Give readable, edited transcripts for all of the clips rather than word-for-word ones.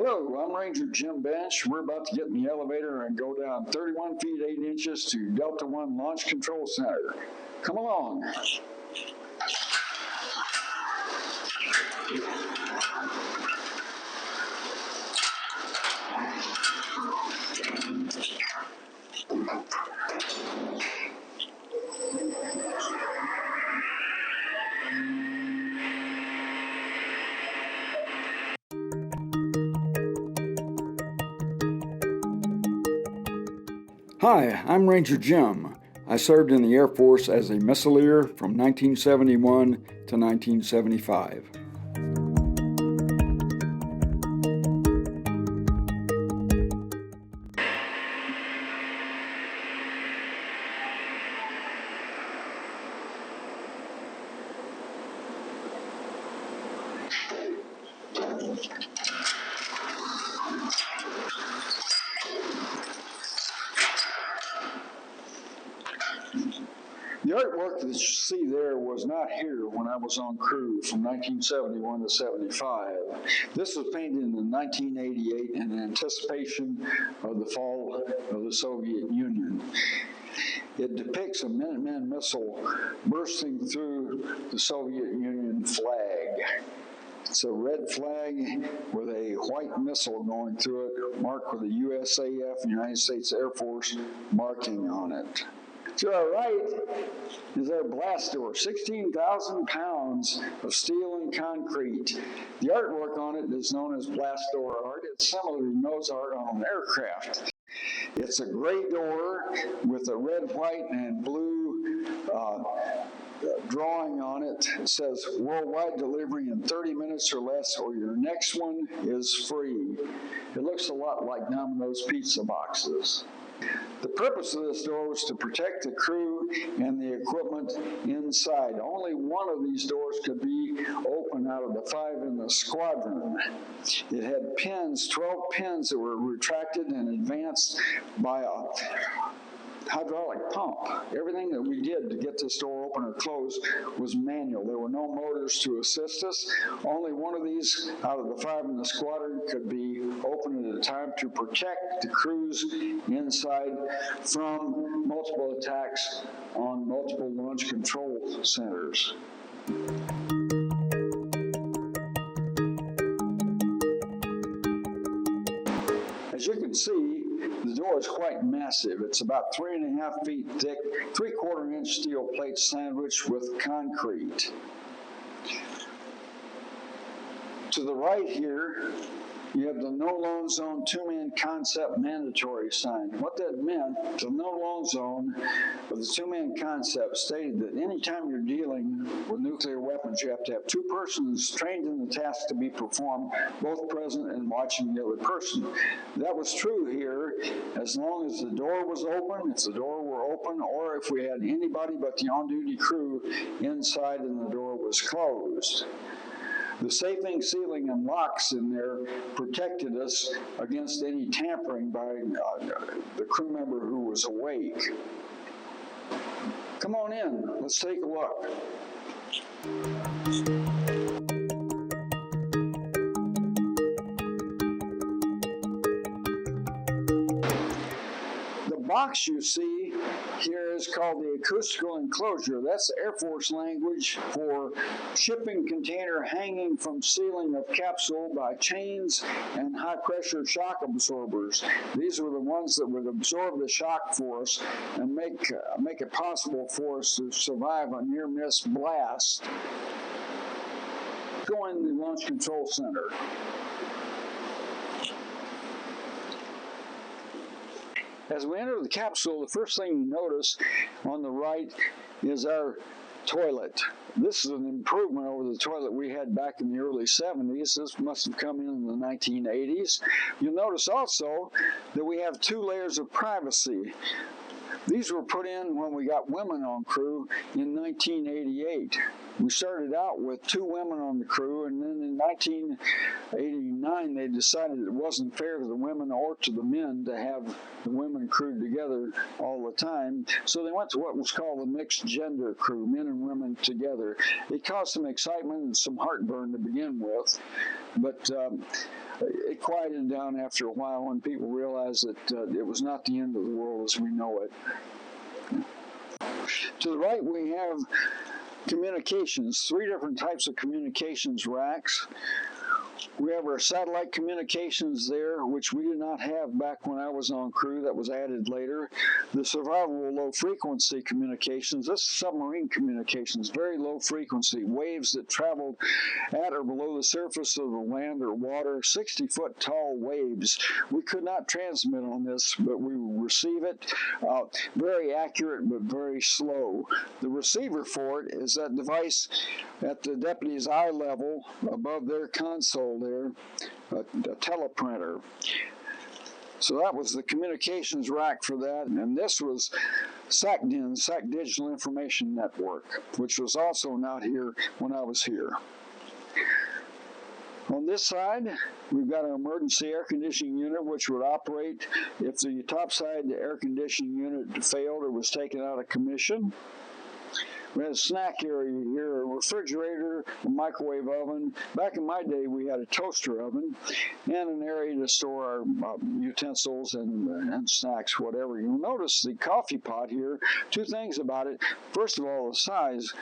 Hello, I'm Ranger Jim Bench. We're about to get in the elevator and go down 31 feet 8 inches to Delta-01 Launch Control Center. Come along. Hi, I'm Ranger Jim. I served in the Air Force as a missileer from 1971 to 1975. The artwork that you see there was not here when I was on crew from 1971 to 75. This was painted in 1988 in anticipation of the fall of the Soviet Union. It depicts a Minuteman missile bursting through the Soviet Union flag. It's a red flag with a white missile going through it, marked with the USAF, United States Air Force, marking on it. To our right is our blast door, 16,000 pounds of steel and concrete. The artwork on it is known as blast door art. It's similar to nose art on an aircraft. It's a gray door with a red, white, and blue drawing on it. It says worldwide delivery in 30 minutes or less, or your next one is free. It looks a lot like Domino's pizza boxes. The purpose of this door was to protect the crew and the equipment inside. Only one of these doors could be open out of the 5 in the squadron. It had pins, 12 pins that were retracted and advanced by a hydraulic pump. Everything that we did to get this door open or closed was manual. There were no motors to assist us. Only one of these out of the 5 in the squadron could be open at a time to protect the crews inside from multiple attacks on multiple launch control centers. As you can see, the door is quite massive. It's about 3.5 feet thick, 3/4 inch steel plate sandwiched with concrete. To the right here, you have the No Loan Zone 2-man concept mandatory sign. What that meant, the No Loan Zone of the 2-man concept stated that anytime you're dealing with nuclear weapons, you have to have 2 persons trained in the task to be performed, both present and watching the other person. That was true here as long as the door was open, if the door were open, or if we had anybody but the on-duty crew inside and the door was closed. The safing, sealing, and locks in there protected us against any tampering by the crew member who was awake. Come on in, let's take a look. The box you see here is called the acoustical enclosure. That's Air Force language for shipping container hanging from ceiling of capsule by chains and high-pressure shock absorbers. These were the ones that would absorb the shock for us and make it possible for us to survive a near-miss blast. Go in the Launch Control Center. As we enter the capsule, the first thing you notice on the right is our toilet. This is an improvement over the toilet we had back in the early 70s. This must have come in the 1980s. You'll notice also that we have 2 layers of privacy. These were put in when we got women on crew in 1988. We started out with 2 women on the crew, and then in 1989 they decided it wasn't fair to the women or to the men to have the women crewed together all the time. So they went to what was called a mixed gender crew, men and women together. It caused some excitement and some heartburn to begin with, but it quieted down after a while when people realized that it was not the end of the world as we know it. To the right, we have communications, 3 different types of communications racks. We have our satellite communications there, which we did not have back when I was on crew. That was added later. The survivable low-frequency communications, this is submarine communications, very low frequency, waves that traveled at or below the surface of the land or water, 60-foot tall waves. We could not transmit on this, but we receive it. Very accurate, but very slow. The receiver for it is that device at the deputy's eye level above their console there, a teleprinter. So that was the communications rack for that, and this was SACDIN, SAC Digital Information Network, which was also not here when I was here. On this side, we've got our emergency air conditioning unit, which would operate if the topside air conditioning unit failed or was taken out of commission. We had a snack area here, a refrigerator, a microwave oven. Back in my day, we had a toaster oven and an area to store our utensils and snacks, whatever. You'll notice the coffee pot here. 2 things about it. First of all, the size.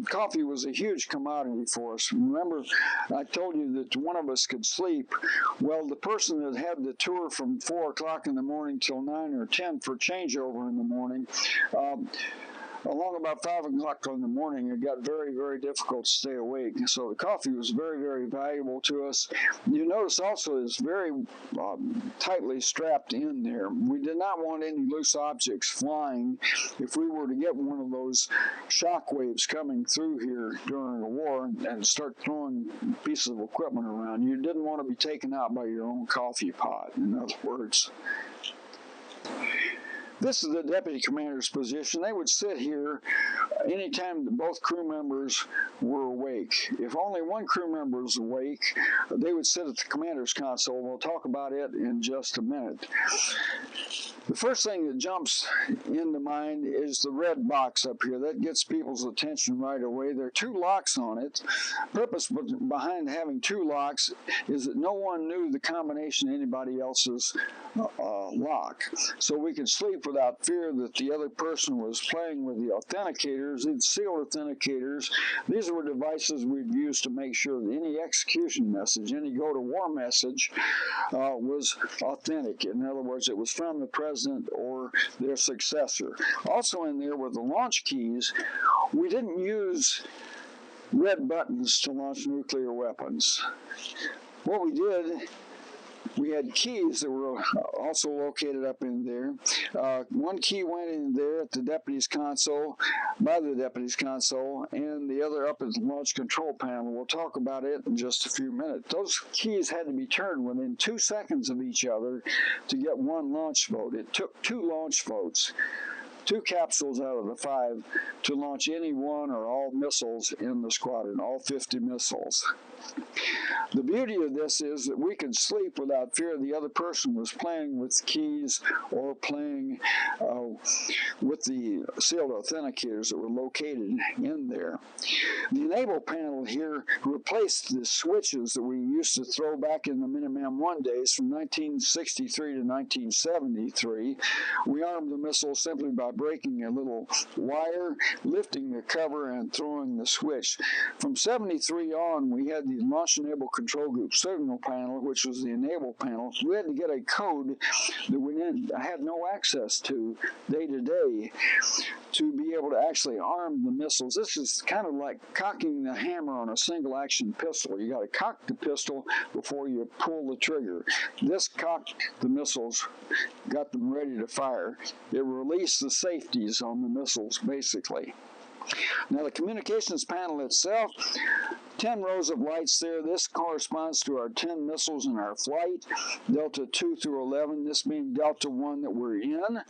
Coffee was a huge commodity for us. Remember, I told you that one of us could sleep. Well, the person that had the tour from 4 o'clock in the morning till 9 or 10 for changeover in the morning, along about 5 o'clock in the morning, it got very, very difficult to stay awake. So the coffee was very, very valuable to us. You notice also it's very tightly strapped in there. We did not want any loose objects flying. If we were to get one of those shock waves coming through here during a war and start throwing pieces of equipment around, you didn't want to be taken out by your own coffee pot, in other words. This is the deputy commander's position. They would sit here anytime both crew members were awake. If only one crew member was awake, they would sit at the commander's console. We'll talk about it in just a minute. The first thing that jumps into mind is the red box up here. That gets people's attention right away. There are 2 locks on it. The purpose behind having 2 locks is that no one knew the combination of anybody else's lock. So we could sleep without fear that the other person was playing with the authenticators, the sealed authenticators. These were devices we'd use to make sure that any execution message, any go-to-war message was authentic. In other words, it was from the president or their successor. Also in there were the launch keys. We didn't use red buttons to launch nuclear weapons. What we did, we had keys that were also located up in there. One key went in there at the deputy's console, by the deputy's console, and the other up at the launch control panel. We'll talk about it in just a few minutes. Those keys had to be turned within 2 seconds of each other to get one launch vote. It took 2 launch votes, 2 capsules out of the 5 to launch any one or all missiles in the squadron, all 50 missiles. The beauty of this is that we could sleep without fear the other person was playing with keys or playing with the sealed authenticators that were located in there. The enable panel here replaced the switches that we used to throw back in the Minuteman 1 days from 1963 to 1973. We armed the missile simply by breaking a little wire, lifting the cover, and throwing the switch. From 73 on, we had the Launch Enable Control Group signal panel, which was the enable panel. We had to get a code that we had no access to day to day to be able to actually arm the missiles. This is kind of like cocking the hammer on a single action pistol. You got to cock the pistol before you pull the trigger. This cocked the missiles, got them ready to fire. It released the safeties on the missiles, basically. Now the communications panel itself, 10 rows of lights there. This corresponds to our 10 missiles in our flight, Delta-2 through 11, this being Delta-01 that we're in.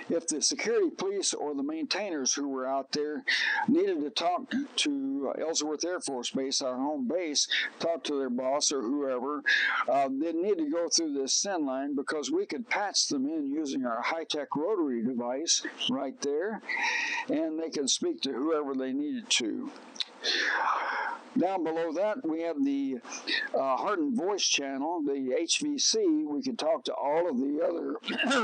If the security police or the maintainers who were out there needed to talk to Ellsworth Air Force Base, our home base, talk to their boss or whoever, they'd need to go through this SIN line because we could patch them in using our high-tech rotary device right there, and they could speak to whoever they needed to. Down below that, we have the hardened voice channel, the HVC. We could talk to all of the other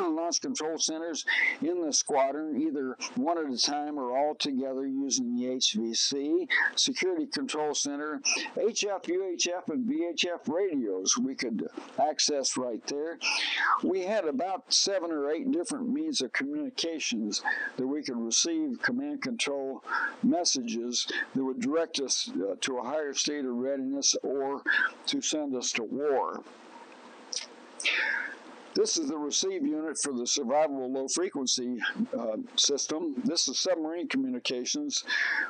launch control centers in the squadron, either one at a time or all together using the HVC. Security Control Center, HF, UHF, and VHF radios we could access right there. We had about 7 or 8 different means of communications that we could receive command control messages that would direct us to a higher state of readiness or to send us to war. This is the receive unit for the survivable low frequency system. This is submarine communications.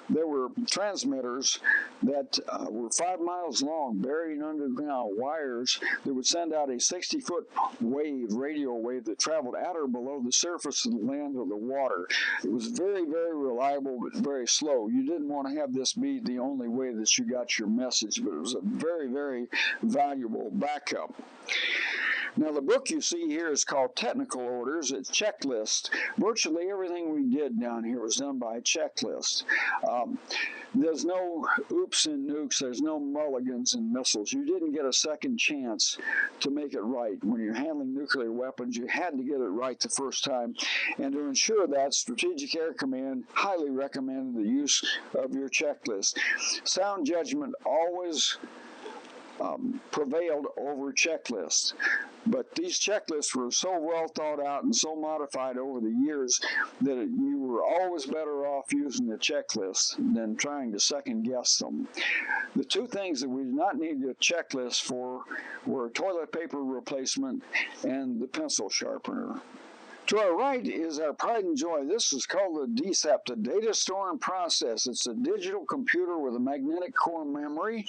There were transmitters that were 5 miles long, buried underground wires that would send out a 60-foot wave, radio wave that traveled at or below the surface of the land or the water. It was very, very reliable, but very slow. You didn't want to have this be the only way that you got your message, but it was a very, very valuable backup. Now, the book you see here is called Technical Orders. It's checklist. Virtually everything we did down here was done by a checklist. There's no oops and nukes. There's no mulligans in missiles. You didn't get a second chance to make it right. When you're handling nuclear weapons, you had to get it right the first time. And to ensure that, Strategic Air Command highly recommended the use of your checklist. Sound judgment always prevailed over checklists. But these checklists were so well thought out and so modified over the years that you were always better off using the checklist than trying to second guess them. The 2 things that we did not need a checklist for were toilet paper replacement and the pencil sharpener. To our right is our pride and joy. This is called the DSAP, the Data Store and Process. It's a digital computer with a magnetic core memory.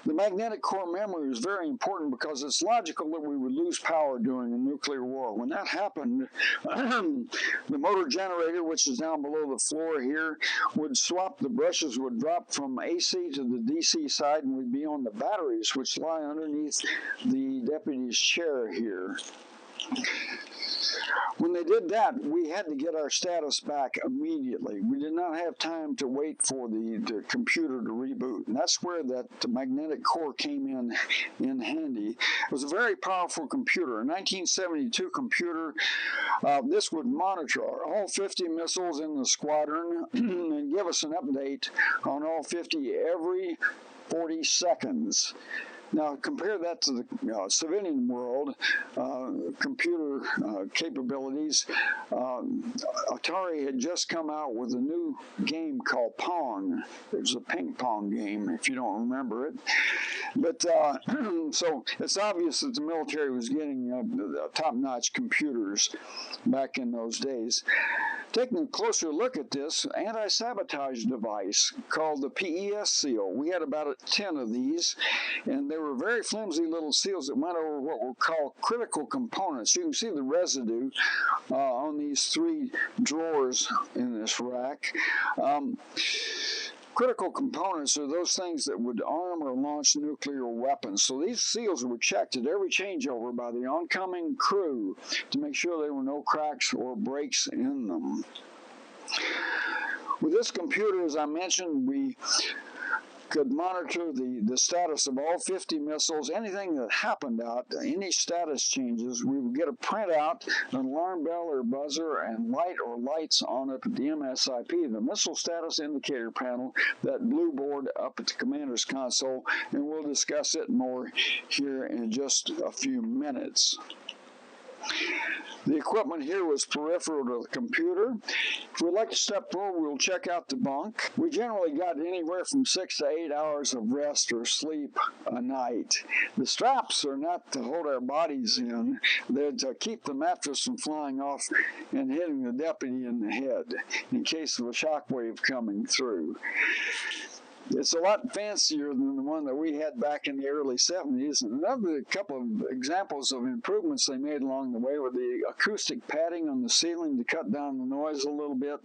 The magnetic core memory is very important because it's logical that we would lose power during a nuclear war. When that happened, the motor generator, which is down below the floor here, would swap. The brushes would drop from AC to the DC side, and we'd be on the batteries, which lie underneath the deputy's chair here. When they did that, we had to get our status back immediately. We did not have time to wait for the computer to reboot. And that's where the magnetic core came in handy. It was a very powerful computer. A 1972 computer. This would monitor all 50 missiles in the squadron and give us an update on all 50 every 40 seconds. Now, compare that to the civilian world, computer capabilities. Atari had just come out with a new game called Pong. It was a ping pong game, if you don't remember it. But so it's obvious that the military was getting top-notch computers back in those days. Taking a closer look at this anti-sabotage device called the PES seal. We had about 10 of these, and they were very flimsy little seals that went over what were called critical components. You can see the residue on these 3 drawers in this rack. Critical components are those things that would arm or launch nuclear weapons. So these seals were checked at every changeover by the oncoming crew to make sure there were no cracks or breaks in them. With this computer, as I mentioned, we could monitor the status of all 50 missiles, anything that happened out, any status changes. We would get a printout, an alarm bell or buzzer, and light or lights on it at the MSIP, the Missile Status Indicator Panel, that blue board up at the commander's console, and we'll discuss it more here in just a few minutes. The equipment here was peripheral to the computer. If we'd like to step forward, we'll check out the bunk. We generally got anywhere from 6 to 8 hours of rest or sleep a night. The straps are not to hold our bodies in. They're to keep the mattress from flying off and hitting the deputy in the head in case of a shock wave coming through. It's a lot fancier than the one that we had back in the early 70s. And another couple of examples of improvements they made along the way were the acoustic padding on the ceiling to cut down the noise a little bit,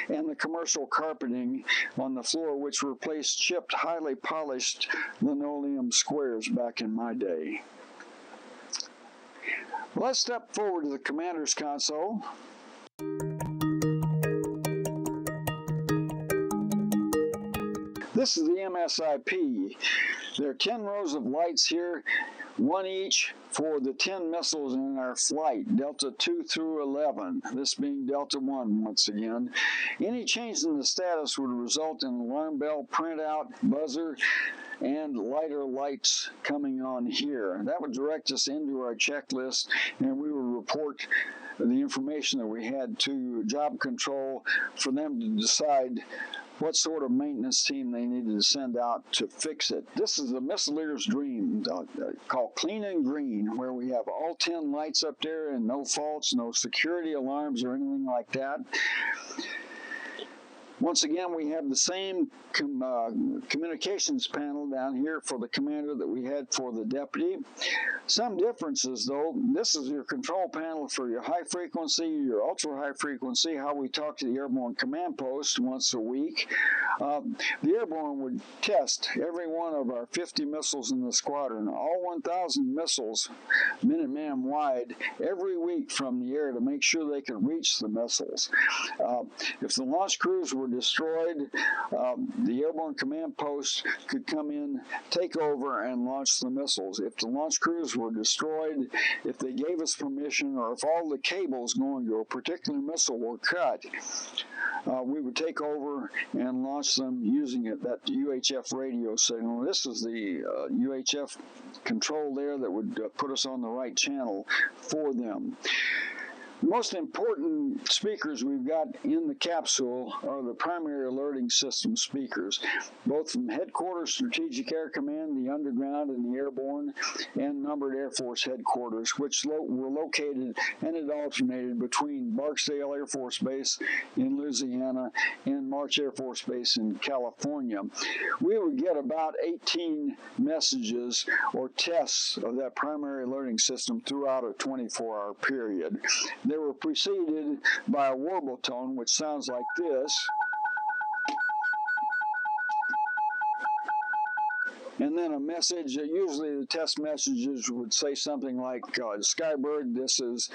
and the commercial carpeting on the floor, which replaced chipped, highly polished linoleum squares back in my day. Well, let's step forward to the commander's console. This This is the MSIP. There are 10 rows of lights here, one each for the 10 missiles in our flight, Delta 2 through 11, this being Delta-01 once again. Any change in the status would result in alarm bell printout, buzzer, and lighter lights coming on here. That would direct us into our checklist, and we would report the information that we had to Job Control for them to decide what sort of maintenance team they needed to send out to fix it. This is the Missileer's dream, called Clean and Green, where we have all 10 lights up there and no faults, no security alarms or anything like that. Once again, we have the same communications panel down here for the commander that we had for the deputy. Some differences, though. This is your control panel for your high frequency, your ultra high frequency, how we talk to the airborne command post once a week. The airborne would test every one of our 50 missiles in the squadron, all 1,000 missiles, Minuteman wide, every week from the air to make sure they could reach the missiles. If the launch crews were destroyed, the airborne command post could come in, take over, and launch the missiles. If the launch crews were destroyed, if they gave us permission, or if all the cables going to a particular missile were cut, we would take over and launch them using that UHF radio signal. This is the UHF control there that would put us on the right channel for them. The most important speakers we've got in the capsule are the primary alerting system speakers, both from Headquarters Strategic Air Command, the underground and the airborne, and Numbered Air Force Headquarters, which were located and it alternated between Barksdale Air Force Base in Louisiana and March Air Force Base in California. We would get about 18 messages or tests of that primary alerting system throughout a 24-hour period. They were preceded by a warble tone, which sounds like this. And then a message, usually the test messages would say something like, Skybird, this is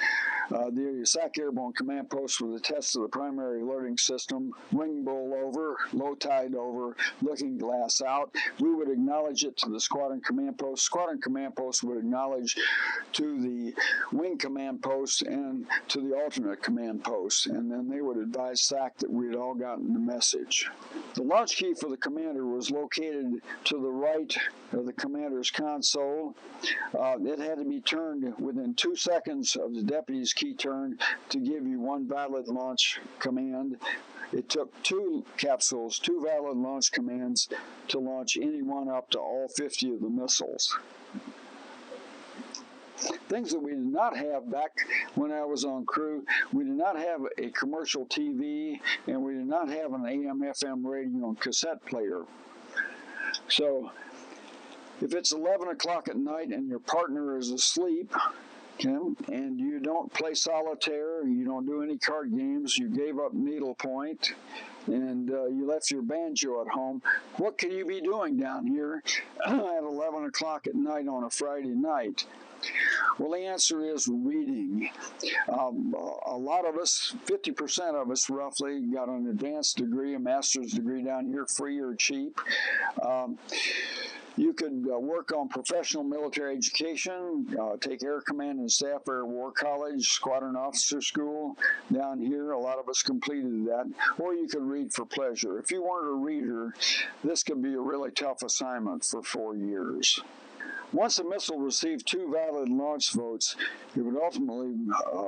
the SAC Airborne Command Post for the test of the primary alerting system, wing bowl over, low tide over, looking glass out. We would acknowledge it to the Squadron Command Post. Squadron Command Post would acknowledge to the Wing Command Post and to the alternate command post, and then they would advise SAC that we had all gotten the message. The launch key for the commander was located to the right of the commander's console. It had to be turned within 2 seconds of the deputy's key turn to give you one valid launch command. It took 2 capsules, 2 valid launch commands to launch any one up to all 50 of the missiles. Things that we did not have back when I was on crew, we did not have a commercial TV, and we did not have an AM/FM radio and cassette player. So if it's 11 o'clock at night and your partner is asleep, okay, and you don't play solitaire, you don't do any card games, you gave up needlepoint, and you left your banjo at home, what can you be doing down here at 11 o'clock at night on a Friday night? Well, the answer is reading. A lot of us, 50% of us roughly, got an advanced degree, a master's degree down here, free or cheap. You could work on professional military education, take Air Command and Staff Air War College, Squadron Officer School down here. A lot of us completed that. Or you could read for pleasure. If you weren't a reader, this could be a really tough assignment for 4 years. Once a missile received 2 valid launch votes, it would ultimately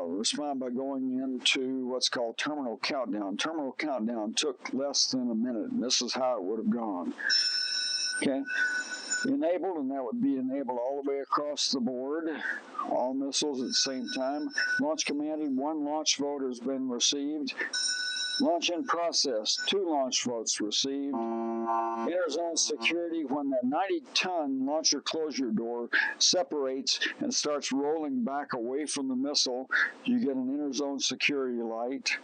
respond by going into what's called terminal countdown. Terminal countdown took less than a minute, and this is how it would have gone. Okay, enabled, and that would be enabled all the way across the board, all missiles at the same time. Launch commanded, 1 launch vote has been received. Launch in process, 2 launch votes received. Interzone security, when the 90-ton launcher closure door separates and starts rolling back away from the missile, you get an interzone security light.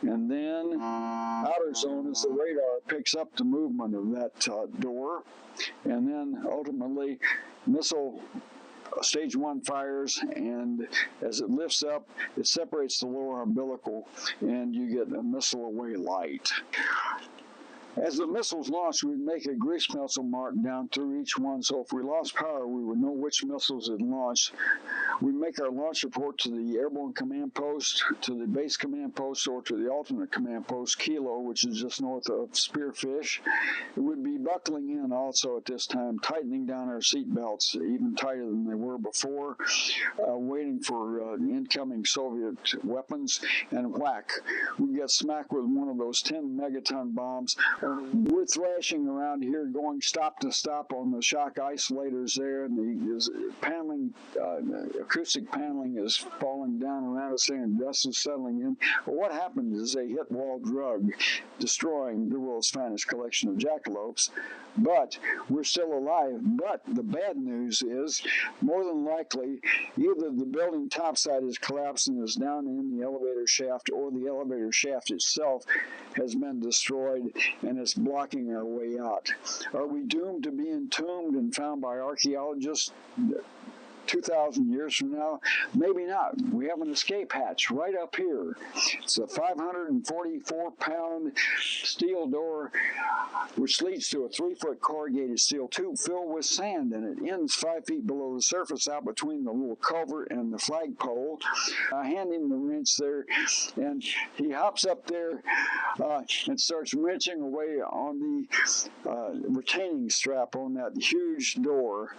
And then outer zone is the radar picks up the movement of that door. And then ultimately, missile stage 1 fires, and as it lifts up, it separates the lower umbilical, and you get a missile away light. As the missiles launched, we'd make a grease missile mark down through each one, so if we lost power, we would know which missiles had launched. We'd make our launch report to the airborne command post, to the base command post, or to the alternate command post, Kilo, which is just north of Spearfish. We'd be buckling in also at this time, tightening down our seat belts, even tighter than they were before, waiting for incoming Soviet weapons, and whack. We get smacked with one of those 10 megaton bombs. We're thrashing around here, going stop to stop on the shock isolators there, and the paneling, acoustic paneling is falling down around us there, and dust is settling in. But what happens is they hit wall drug, destroying the world's finest collection of jackalopes. But we're still alive. But the bad news is, more than likely, either the building topside is collapsed and is down in the elevator shaft, or the elevator shaft itself has been destroyed and it's blocking our way out. Are we doomed to be entombed and found by archaeologists 2,000 years from now? Maybe not. We have an escape hatch right up here. It's a 544-pound steel door which leads to a 3-foot corrugated steel tube filled with sand, and it ends 5 feet below the surface out between the little culvert and the flagpole. I hand him the wrench there, and he hops up there and starts wrenching away on the retaining strap on that huge door.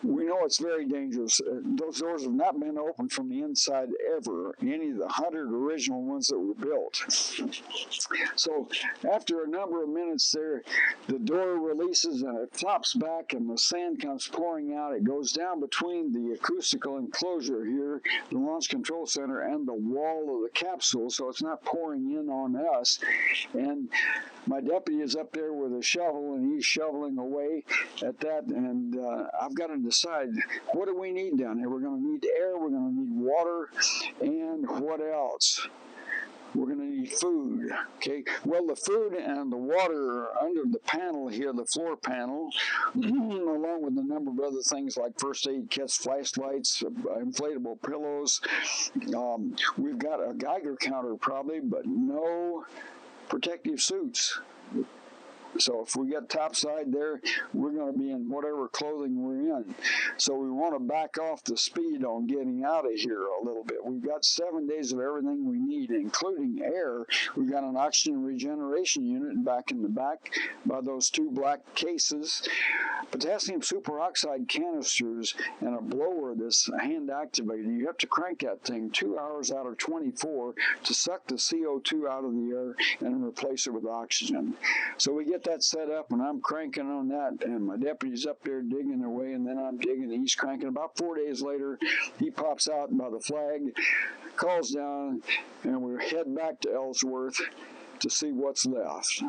We know it's very dangerous. Those doors have not been opened from the inside ever, any of the 100 original ones that were built. So after a number of minutes there, the door releases and it flops back and the sand comes pouring out. It goes down between the acoustical enclosure here, the launch control center, and the wall of the capsule, so it's not pouring in on us. And my deputy is up there with a shovel, and he's shoveling away at that, and I've got to decide, what do we need down here? We're going to need air, we're going to need water, and what else? We're going to need food, okay? Well, the food and the water are under the panel here, the floor panel, along with a number of other things like first aid kits, flashlights, inflatable pillows. We've got a Geiger counter probably, but no protective suits. So if we get topside there, we're going to be in whatever clothing we're in. So we want to back off the speed on getting out of here a little bit. We've got 7 days of everything we need, including air. We've got an oxygen regeneration unit back in the back by those 2 black cases, potassium superoxide canisters, and a blower that's hand activated. You have to crank that thing 2 hours out of 24 to suck the CO2 out of the air and replace it with oxygen. So we get that set up, and I'm cranking on that, and my deputy's up there digging away, and then I'm digging, and he's cranking. About 4 days later, he pops out by the flag, calls down, and we head back to Ellsworth to see what's left.